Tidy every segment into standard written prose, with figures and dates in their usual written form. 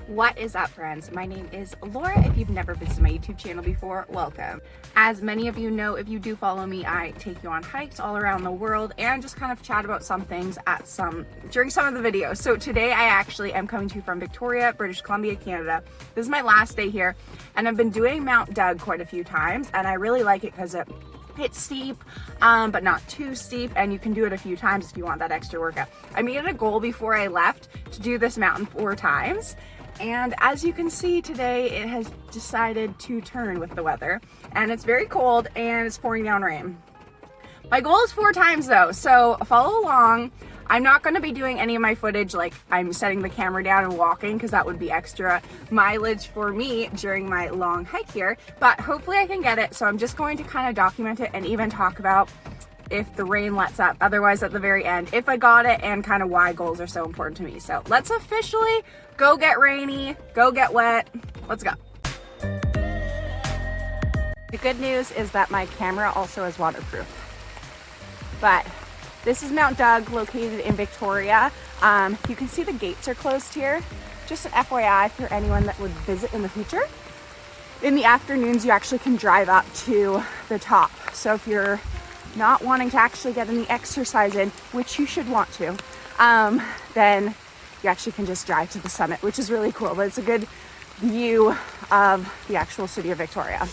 What is up, friends? My name is Laura. If you've never visited my YouTube channel before, welcome. As many of you know, if you do follow me, I take you on hikes all around the world and just kind of chat about some things during some of the videos. So today I actually am coming to you from Victoria, British Columbia, Canada. This is my last day here, and I've been doing Mount Doug quite a few times, and I really like it because it's steep, but not too steep, and you can do it a few times if you want that extra workout. I made it a goal before I left to do this mountain 4 times. And as you can see today, it has decided to turn with the weather, and it's very cold and it's pouring down rain. My goal is 4 times though, so follow along. I'm not going to be doing any of my footage like I'm setting the camera down and walking, because that would be extra mileage for me during my long hike here, but hopefully I can get it. So I'm just going to kind of document it and even talk about if the rain lets up, otherwise at the very end, if I got it, and kind of why goals are so important to me. So let's officially go get rainy, go get wet. Let's go. The good news is that my camera also is waterproof. But this is Mount Doug, located in Victoria. You can see the gates are closed here. Just an FYI for anyone that would visit in the future. In the afternoons, you actually can drive up to the top. So if you're not wanting to actually get any exercise in, which you should want to, then you actually can just drive to the summit, which is really cool. But it's a good view of the actual city of Victoria.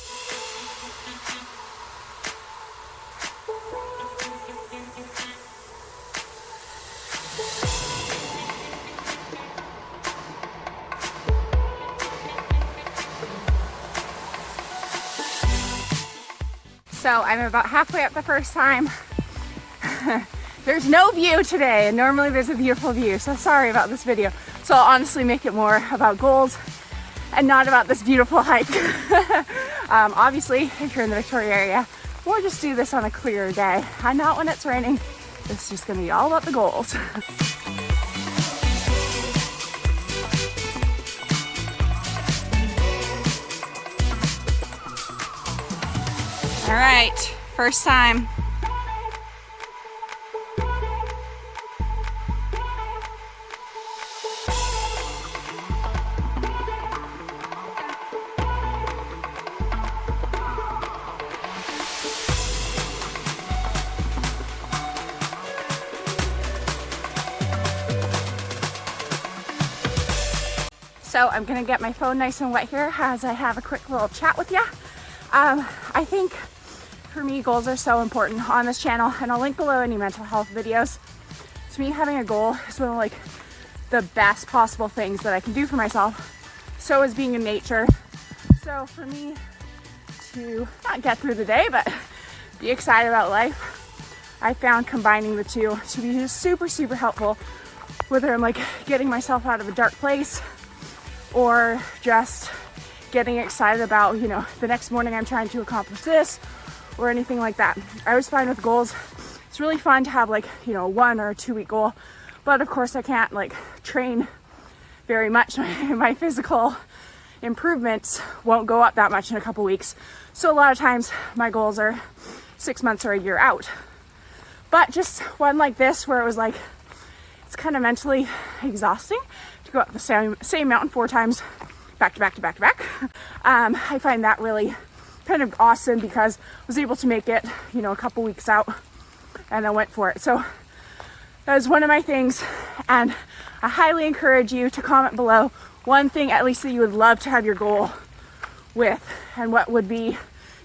So I'm about halfway up the first time. There's no view today, and normally there's a beautiful view, so sorry about this video. So I'll honestly make it more about goals and not about this beautiful hike. Obviously, if you're in the Victoria area, we'll just do this on a clear day, and not when it's raining. It's just gonna be all about the goals. All right, first time. So I'm gonna get my phone nice and wet here as I have a quick little chat with you. I think for me, goals are so important on this channel, and I'll link below any mental health videos. To me, having a goal is one of the best possible things that I can do for myself. So is being in nature. So for me to not get through the day, but be excited about life, I found combining the two to be just super, super helpful, whether I'm getting myself out of a dark place or just getting excited about, the next morning I'm trying to accomplish this, or anything like that. I always find with goals, it's really fun to have a 1 or 2 week goal, but of course I can't train very much. My physical improvements won't go up that much in a couple weeks. So a lot of times my goals are 6 months or a year out. But just one like this, where it was it's kind of mentally exhausting to go up the same mountain 4 times back to back to back to back. I find that really kind of awesome, because I was able to make it, a couple weeks out, and I went for it. So that was one of my things, and I highly encourage you to comment below one thing at least that you would love to have your goal with, and what would be,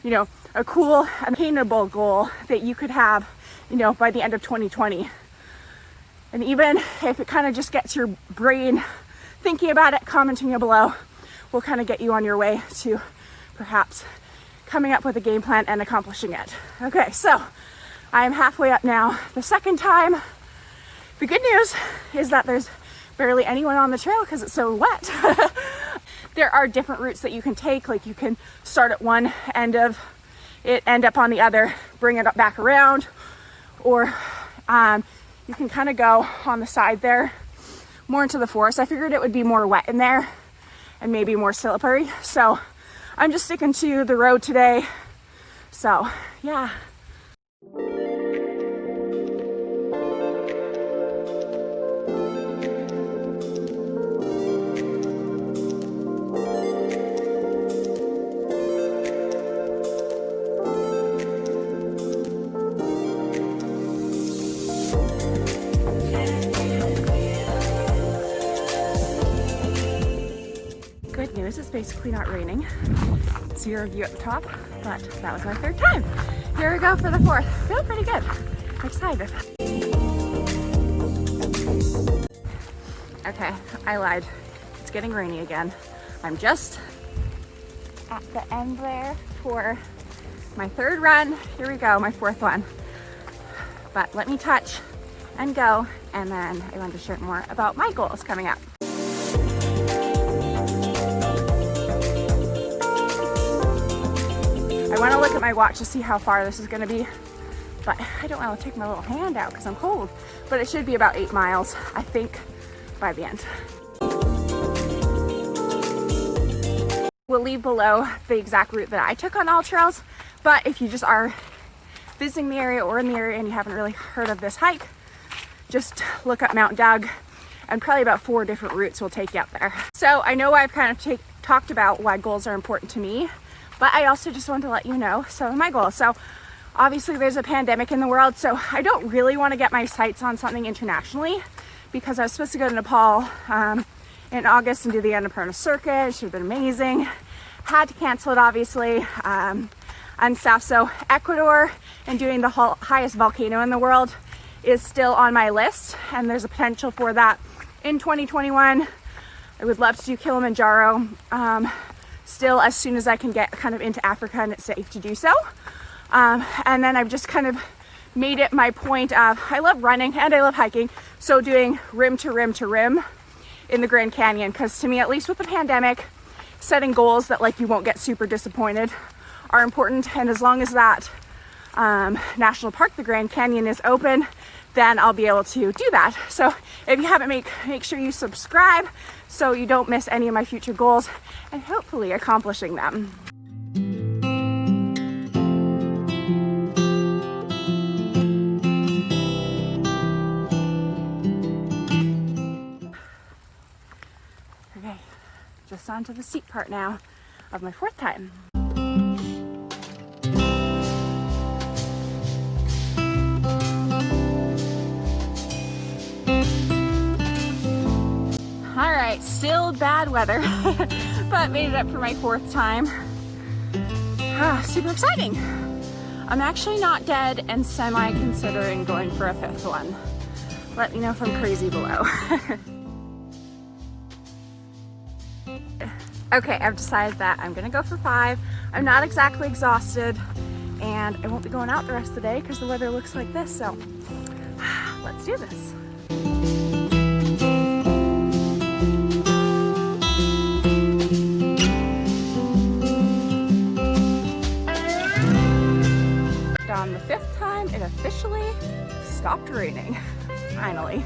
a cool, attainable goal that you could have, by the end of 2020. And even if it kind of just gets your brain thinking about it, commenting it below will kind of get you on your way to perhaps coming up with a game plan and accomplishing it. Okay, so I am halfway up now, the second time. The good news is that there's barely anyone on the trail because it's so wet. There are different routes that you can take. You can start at one end of it, end up on the other, bring it up back around, or you can kind of go on the side there, more into the forest. I figured it would be more wet in there and maybe more slippery, so I'm just sticking to the road today. So yeah. basically not raining. Zero view at the top, but that was my third time. Here we go for the fourth. Feel pretty good. I'm excited. Okay, I lied. It's getting rainy again. I'm just at the end there for my third run. Here we go, my fourth one. But let me touch and go, and then I want to share more about my goals coming up. I want to look at my watch to see how far this is going to be, but I don't want to take my little hand out because I'm cold. But it should be about 8 miles, I think, by the end. We'll leave below the exact route that I took on All Trails, but if you just are visiting the area or in the area and you haven't really heard of this hike, just look up Mount Doug, and probably about 4 different routes will take you up there. So I know I've kind of talked about why goals are important to me, but I also just want to let you know some of my goals. So obviously there's a pandemic in the world, so I don't really want to get my sights on something internationally, because I was supposed to go to Nepal in August and do the Annapurna circuit. It should have been amazing. Had to cancel it, obviously, and stuff. So Ecuador and doing the highest volcano in the world is still on my list, and there's a potential for that in 2021. I would love to do Kilimanjaro still as soon as I can get kind of into Africa and it's safe to do so. And then I've just kind of made it my point of, I love running and I love hiking, so doing rim to rim to rim in the Grand Canyon, because to me, at least with the pandemic, setting goals that like you won't get super disappointed are important. And as long as that national park, the Grand Canyon, is open, then I'll be able to do that. So if you haven't, make sure you subscribe so you don't miss any of my future goals and hopefully accomplishing them. Okay, just on to the steep part now of my fourth time. All right, still bad weather, but made it up for my fourth time. Super exciting. I'm actually not dead and semi-considering going for a fifth one. Let me know if I'm crazy below. Okay, I've decided that I'm gonna go for 5. I'm not exactly exhausted, and I won't be going out the rest of the day because the weather looks like this, so let's do this. On the 5th time, it officially stopped raining, finally.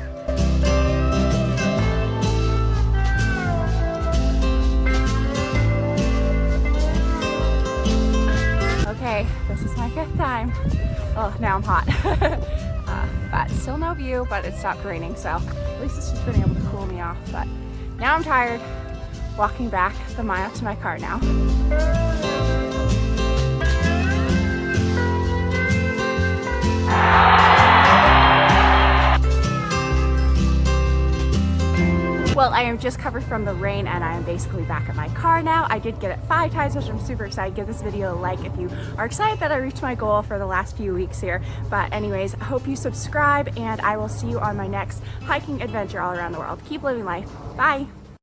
Okay, this is my 5th time. Oh, now I'm hot. But still no view, but it stopped raining, so at least it's just been able to cool me off. But now I'm tired, walking back the mile to my car now. Well, I am just covered from the rain and I am basically back at my car now. I did get it 5 times, which I'm super excited. Give this video a like if you are excited that I reached my goal for the last few weeks here. But anyways, I hope you subscribe, and I will see you on my next hiking adventure all around the world. Keep living life. Bye.